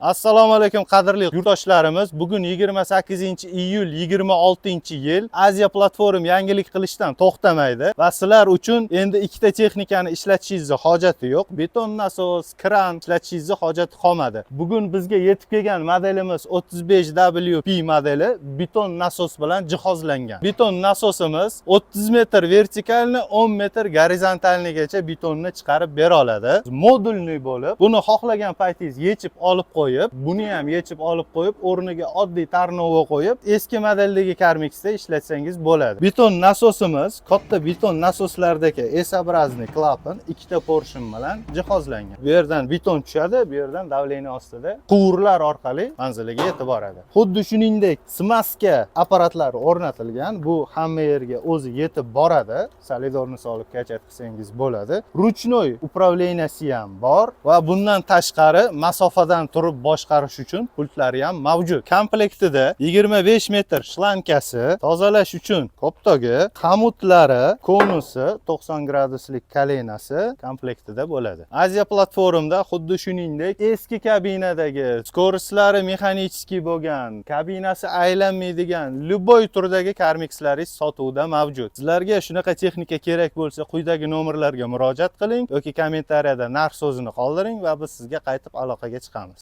Assalomu alaykum qadrli yurtdoshlarimiz. Bugun 28-iyul 26-yil. Aziya platform yangilik qilishdan to'xtamaydi va sizlar uchun endi ikkita texnikani ishlatishingizni hojati yo'q. Beton nasos, kran ishlatishingizni hojati qolmadi. Bugun bizga yetib kelgan modelimiz 35WP modeli beton nasos bilan jihozlangan. Beton nasosimiz 30 metr vertikalni, 10 metr gorizontalnigacha betonni chiqarib bera oladi. Modulli bo'lib, buni xohlagan paytingiz yechib olib qo'yib, buni ham yechib olib qo'yib, o'rniga oddiy tarnova qo'yib, eski modeldagi Karmixda ishlatsangiz bo'ladi. Beton nasosimiz katta beton nasoslardagi S-образный klapan ikkita portion bilan jihozlangan. Bu yerdan beton tushadi, bu yerdan davleniya ostida quvurlar orqali manziliga yetib boradi. Xuddi shuningdek, smaska apparatlari o'rnatilgan. Bu hamma yerga o'zi yetib boradi. Solidorni solib kachat qilsangiz bo'ladi. Ruchnoy upravleniyasi ham bor va bundan tashqari masofadan turib boshqarish uchun pultlari ham mavjud. Komplektida 25 metr shlankasi, tozalash uchun koptogi, xamutlari, konusi, 90 graduslik kolenasi komplektida bo'ladi. Aziya platformda xuddi shuningdek eski kabinadagi skoroslari mexanichskiy bo'lgan, kabinasi aylanmaydigan любой turdagi Karmixlaringiz sotuvda mavjud. Sizlarga shunaqa texnika kerak bo'lsa, quyidagi nomerlarga murojaat qiling yoki kommentariyada narx so'zini qoldiring va biz sizga qaytib aloqaga chiqamiz.